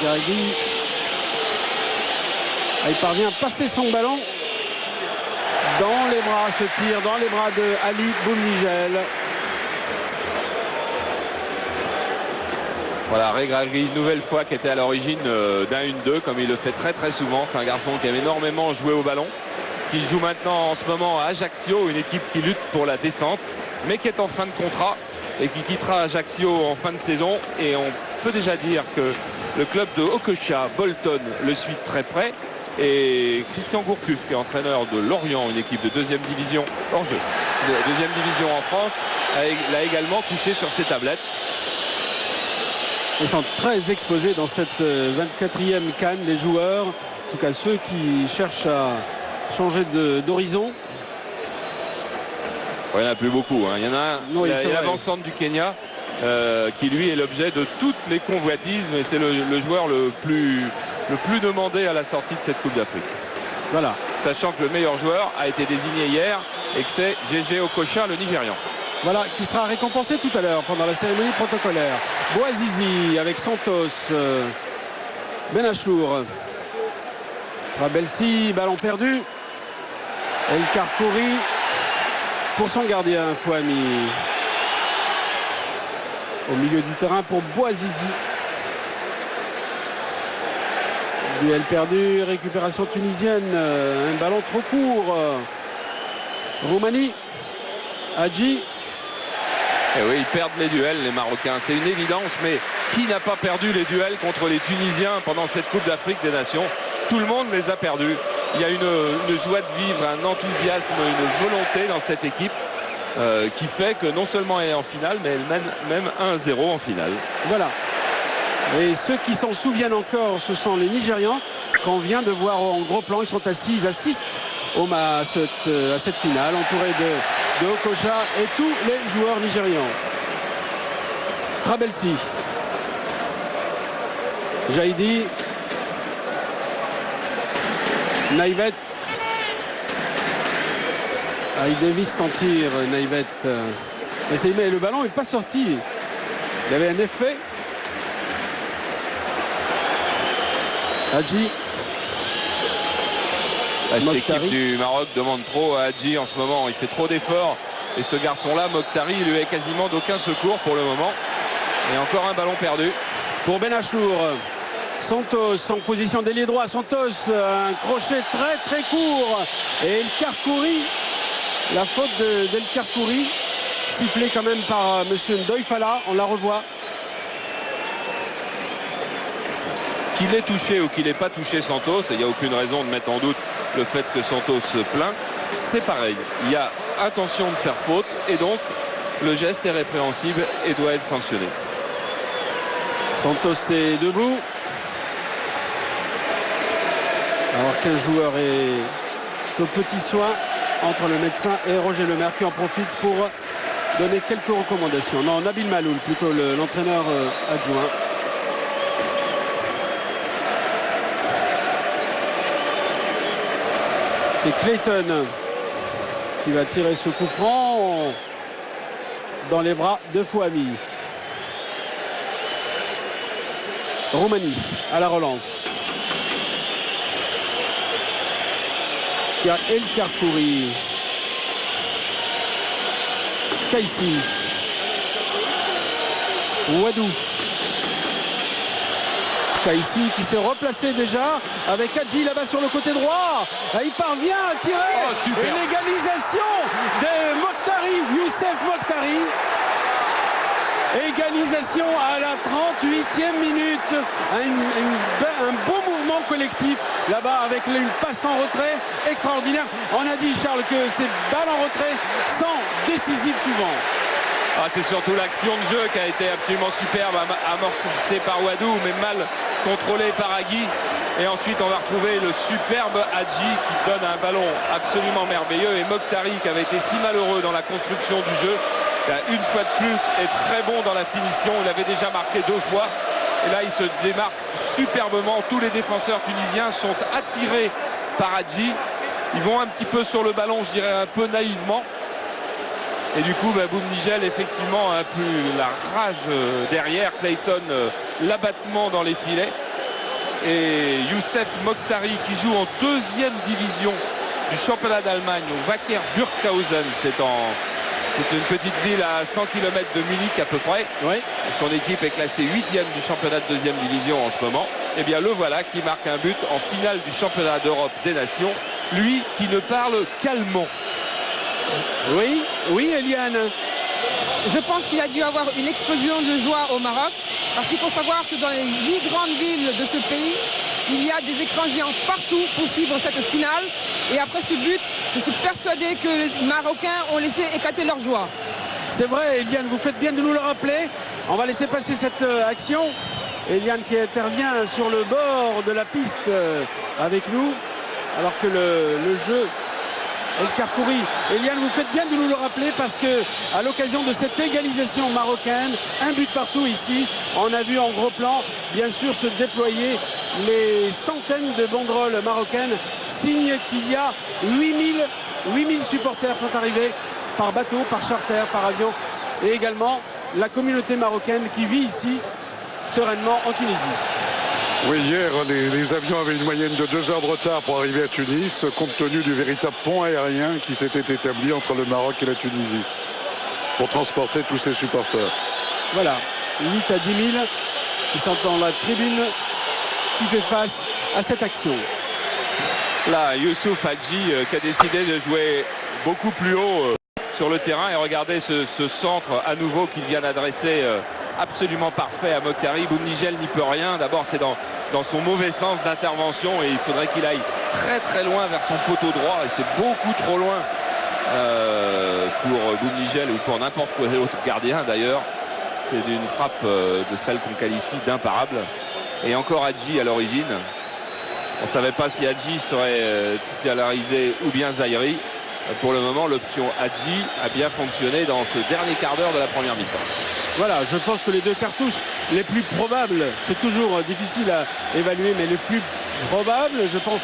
Egragui. Il parvient à passer son ballon dans les bras, ce tir dans les bras de Ali Boumnigel. Voilà, Regragui, une nouvelle fois, qui était à l'origine d'un 1-2, comme il le fait très souvent. C'est un garçon qui aime énormément jouer au ballon, qui joue maintenant en ce moment à Ajaccio, une équipe qui lutte pour la descente, mais qui est en fin de contrat et qui quittera Ajaccio en fin de saison. Et on peut déjà dire que le club de Okocha, Bolton, le suit très près. Et Christian Gourcuff, qui est entraîneur de Lorient, une équipe de 2e division hors jeu, de 2e division en France, l'a également couché sur ses tablettes. Ils sont très exposés dans cette 24e CAN, les joueurs, en tout cas ceux qui cherchent à changer d'horizon. Il n'y en a plus beaucoup. Il y en a un, oui, l'avancante du Kenya, qui lui est l'objet de toutes les convoitises, mais c'est le joueur le plus demandé à la sortie de cette Coupe d'Afrique. Voilà. Sachant que le meilleur joueur a été désigné hier et que c'est Gégé Okocha, le Nigérian. Voilà, qui sera récompensé tout à l'heure pendant la cérémonie protocolaire. Bouazizi avec Santos. Benachour. Trabelsi, ballon perdu. El Karkouri pour son gardien, Fouami. Au milieu du terrain pour Bouazizi. Duel perdu, récupération tunisienne. Un ballon trop court. Roumanie. Hadji. Et oui, ils perdent les duels, les Marocains. C'est une évidence, mais qui n'a pas perdu les duels contre les Tunisiens pendant cette Coupe d'Afrique des Nations? Tout le monde les a perdus. Il y a une joie de vivre, un enthousiasme, une volonté dans cette équipe qui fait que non seulement elle est en finale, mais elle mène même 1-0 en finale. Voilà. Et ceux qui s'en souviennent encore, ce sont les Nigérians qu'on vient de voir en gros plan. Ils sont assis, ils assistent à cette finale, entourés de Okocha et tous les joueurs nigérians. Trabelsi. Jaïdi. Naïbet. Il devait sentir Naïbet. Mais le ballon n'est pas sorti. Il y avait un effet. Hadji. Cette équipe du Maroc demande trop à Hadji en ce moment. Il fait trop d'efforts. Et ce garçon-là, Mokhtari, il lui est quasiment d'aucun secours pour le moment. Et encore un ballon perdu. Pour Benachour. Santos en position d'ailier droit. Santos, un crochet très court. Et El Karkouri. La faute d'El Karkouri. Sifflée quand même par monsieur Ndoye-Fala. On la revoit. Qu'il ait touché ou qu'il n'ait pas touché Santos, il n'y a aucune raison de mettre en doute le fait que Santos se plaint. C'est pareil. Il y a intention de faire faute et donc le geste est répréhensible et doit être sanctionné. Santos est debout. Alors qu'un joueur est au petit soin entre le médecin et Roger Lemaire qui en profite pour donner quelques recommandations. Non, Nabil Maloul, plutôt l'entraîneur adjoint. C'est Clayton qui va tirer ce coup franc dans les bras de Fouami. Roumanie à la relance. El Karkouri. Kaissi. Wadou. Kaissi qui s'est replacé déjà avec Hadji là-bas sur le côté droit. Il parvient à tirer. Et l'égalisation de Mokhtari, Youssef Mokhtari. Égalisation à la 38e minute. Un beau mouvement collectif là-bas avec une passe en retrait extraordinaire. On a dit, Charles, que ces balles en retrait sont décisives souvent. Ah, c'est surtout l'action de jeu qui a été absolument superbe, amorcée par Wadou, mais mal contrôlée par Agui. Et ensuite, on va retrouver le superbe Hadji qui donne un ballon absolument merveilleux. Et Mokhtari, qui avait été si malheureux dans la construction du jeu, une fois de plus, est très bon dans la finition. Il avait déjà marqué 2 fois. Et là, il se démarque superbement. Tous les défenseurs tunisiens sont attirés par Hadji. Ils vont un petit peu sur le ballon, je dirais un peu naïvement. Et du coup, Boum Nigel, effectivement, a plus la rage derrière. Clayton, l'abattement dans les filets. Et Youssef Mokhtari, qui joue en 2e division du championnat d'Allemagne, au Wacker Burghausen. C'est une petite ville à 100 km de Munich à peu près. Oui. Son équipe est classée 8e du championnat de 2e division en ce moment. Et bien le voilà qui marque un but en finale du championnat d'Europe des Nations. Lui qui ne parle qu'allemand. Oui, oui, Eliane. Je pense qu'il a dû avoir une explosion de joie au Maroc. Parce qu'il faut savoir que dans les 8 grandes villes de ce pays, il y a des écrans géants partout pour suivre cette finale. Et après ce but, je suis persuadé que les Marocains ont laissé éclater leur joie. C'est vrai, Eliane, vous faites bien de nous le rappeler. On va laisser passer cette action. Eliane qui intervient sur le bord de la piste avec nous, alors que le jeu... El Karkouri. Eliane, vous faites bien de nous le rappeler parce que à l'occasion de cette égalisation marocaine, un but partout ici, on a vu en gros plan bien sûr se déployer les centaines de banderoles marocaines, signe qu'il y a 8000 supporters sont arrivés par bateau, par charter, par avion, et également la communauté marocaine qui vit ici sereinement en Tunisie. Oui, hier, les avions avaient une moyenne de 2 heures de retard pour arriver à Tunis, compte tenu du véritable pont aérien qui s'était établi entre le Maroc et la Tunisie, pour transporter tous ces supporters. Voilà, 8 à 10 000 qui sont dans la tribune qui fait face à cette action. Là, Youssouf Hadji qui a décidé de jouer beaucoup plus haut sur le terrain. Et regardez ce centre à nouveau qu'il vient d'adresser absolument parfait à Mokhtari. Boum Nigel n'y peut rien. D'abord, c'est dans son mauvais sens d'intervention et il faudrait qu'il aille très très loin vers son poteau droit. Et c'est beaucoup trop loin pour Boum Nigel ou pour n'importe quel autre gardien d'ailleurs. C'est une frappe de celle qu'on qualifie d'imparable. Et encore Hadji à l'origine. On ne savait pas si Hadji serait titularisé ou bien Zaïri. Pour le moment, l'option Hadji a bien fonctionné dans ce dernier quart d'heure de la première mi-temps. Voilà, je pense que les 2 cartouches les plus probables, c'est toujours difficile à évaluer, mais les plus probables, je pense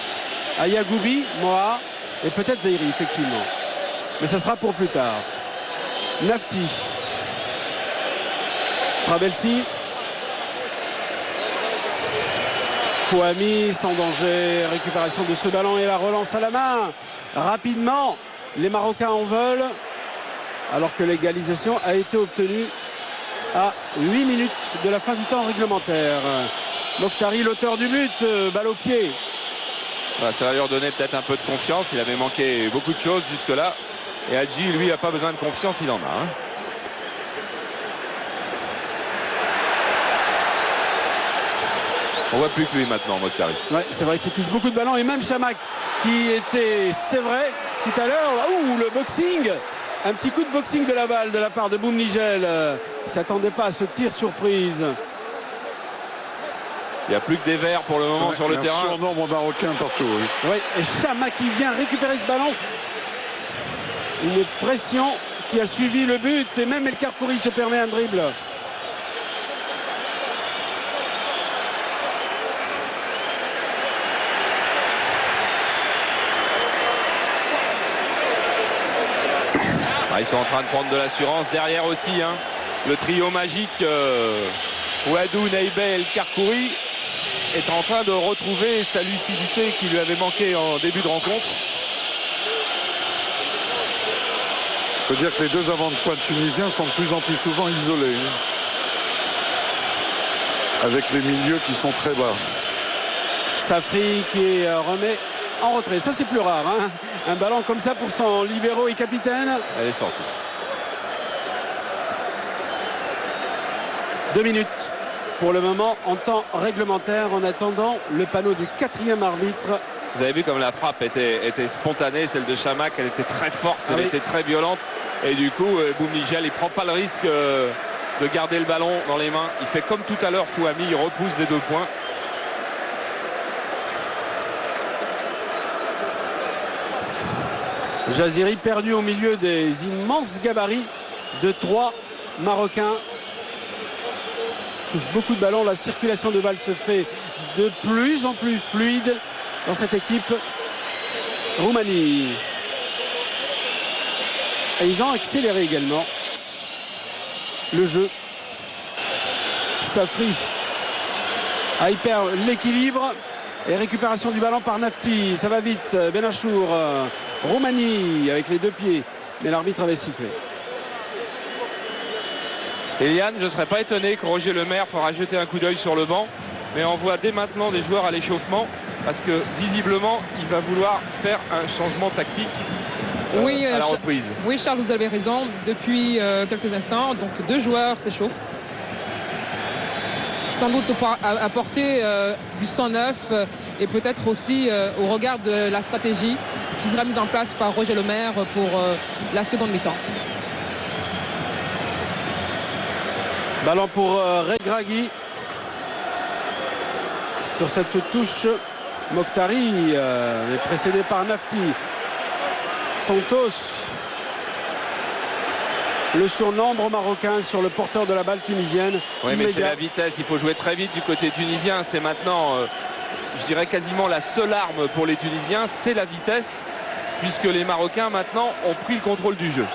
à Yagoubi, Moha et peut-être Zaïri, effectivement. Mais ça sera pour plus tard. Nafti. Trabelsi. Fouami sans danger, récupération de ce ballon et la relance à la main. Rapidement, les Marocains en veulent, alors que l'égalisation a été obtenue à 8 minutes de la fin du temps réglementaire. Mokhtari, l'auteur du but, balle au pied. Ça va lui redonner peut-être un peu de confiance. Il avait manqué beaucoup de choses jusque-là. Et Hadji, lui, n'a pas besoin de confiance, il en a. On voit plus que lui maintenant, Mokhtari. Ouais, c'est vrai qu'il touche beaucoup de ballons. Et même Chamakh qui était, c'est vrai, tout à l'heure, ouh, le boxing. Un petit coup de boxing de la balle de la part de Boum Nigel. Il ne s'attendait pas à ce tir surprise. Il n'y a plus que des verts pour le moment sur le terrain. Un surnombre marocain partout. Oui. Et Chamakh qui vient récupérer ce ballon. Une pression qui a suivi le but et même El Karkouri se permet un dribble. Ils sont en train de prendre de l'assurance derrière aussi, hein. Le trio magique Ouadou, Naïbé, El Karkouri est en train de retrouver sa lucidité qui lui avait manqué en début de rencontre. Il faut dire que les deux avants de pointe tunisiens sont de plus en plus souvent isolés, avec les milieux qui sont très bas. Safri qui remet en retrait. Ça, c'est plus rare, hein. Un ballon comme ça pour son libéro et capitaine. Elle est sortie. 2 minutes pour le moment en temps réglementaire en attendant le panneau du 4e arbitre. Vous avez vu comme la frappe était spontanée, celle de Chamac, elle était très forte, elle était très violente. Et du coup, Boumnigel, il prend pas le risque de garder le ballon dans les mains. Il fait comme tout à l'heure Fouhami, il repousse des 2 points. Jaziri perdu au milieu des immenses gabarits de 3 Marocains. Touche beaucoup de ballons. La circulation de balles se fait de plus en plus fluide dans cette équipe Roumanie. Et ils ont accéléré également le jeu. Safri il perd l'équilibre et récupération du ballon par Nafti. Ça va vite. Benachour, Roumanie avec les 2 pieds. Mais l'arbitre avait sifflé. Eliane, je ne serais pas étonné que Roger Lemaire fera jeter un coup d'œil sur le banc. Mais on voit dès maintenant des joueurs à l'échauffement parce que visiblement il va vouloir faire un changement tactique à la reprise. Oui, Charles, vous avez raison. Depuis quelques instants, donc 2 joueurs s'échauffent. Sans doute pour apporter du sang neuf et peut-être aussi au regard de la stratégie qui sera mise en place par Roger Lemaire pour la seconde mi-temps. Ballon pour Regragui. Sur cette touche, Mokhtari est précédé par Nafti. Santos, le surnombre marocain sur le porteur de la balle tunisienne. Oui, mais c'est la vitesse, il faut jouer très vite du côté tunisien. C'est maintenant, je dirais quasiment la seule arme pour les Tunisiens, c'est la vitesse, puisque les Marocains maintenant ont pris le contrôle du jeu.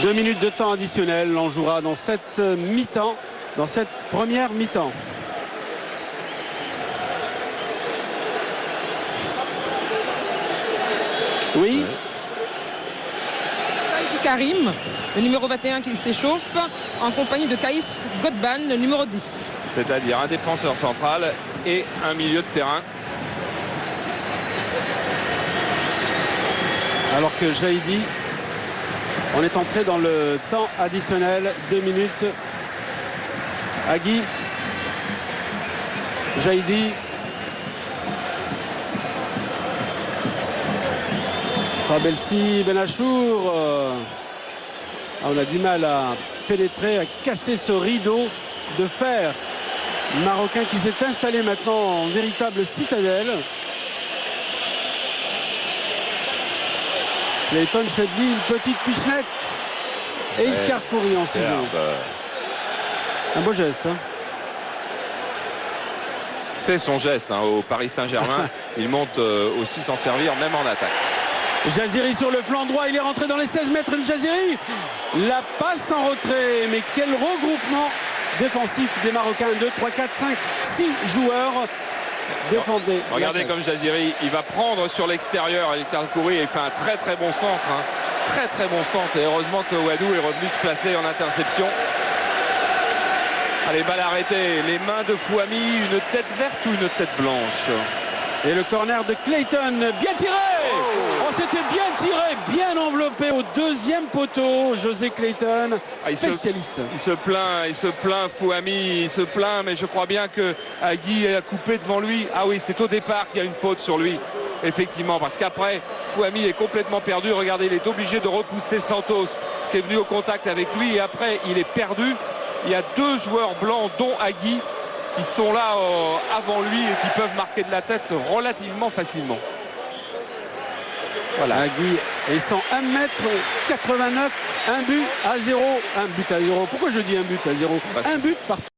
Deux minutes de temps additionnel, on jouera dans cette mi-temps, dans cette première mi-temps. Oui. Saïdi Karim, le numéro 21 qui s'échauffe, en compagnie de Kaïs Godban, le numéro 10. C'est-à-dire un défenseur central et un milieu de terrain. Alors que Jaïdi, on est entré dans le temps additionnel, 2 minutes. Agui, Jaïdi. Rabelsi, Benachour. On a du mal à pénétrer, à casser ce rideau de fer marocain qui s'est installé maintenant en véritable citadelle. Clayton Chedli, une petite pichenette. Et il Karkouri en ciseaux. Un beau geste. Hein. C'est son geste au Paris Saint-Germain. Il monte aussi s'en servir, même en attaque. Jaziri sur le flanc droit, il est rentré dans les 16 mètres. Jaziri, la passe en retrait. Mais quel regroupement défensif des Marocains. 2, 3, 4, 5, 6 joueurs défendés. Regardez comme Jaziri, il va prendre sur l'extérieur. El Karkouri, il fait un très très bon centre. Très très bon centre. Et heureusement que Ouadou est revenu se placer en interception. Allez, balle arrêtée. Les mains de Fouhami, une tête verte ou une tête blanche? Et le corner de Clayton, bien tiré. Oh, c'était bien tiré, bien enveloppé au deuxième poteau. José Clayton, spécialiste. Il se plaint Fouhami, il se plaint, mais je crois bien que Agui a coupé devant lui. Ah oui, c'est au départ qu'il y a une faute sur lui, effectivement, parce qu'après, Fouhami est complètement perdu. Regardez, il est obligé de repousser Santos, qui est venu au contact avec lui, et après, il est perdu. Il y a 2 joueurs blancs, dont Agui, qui sont là avant lui et qui peuvent marquer de la tête relativement facilement. Voilà. Guy est 101m89, un but à 0. Un but à 0. Pourquoi je dis un but à 0? Un but partout.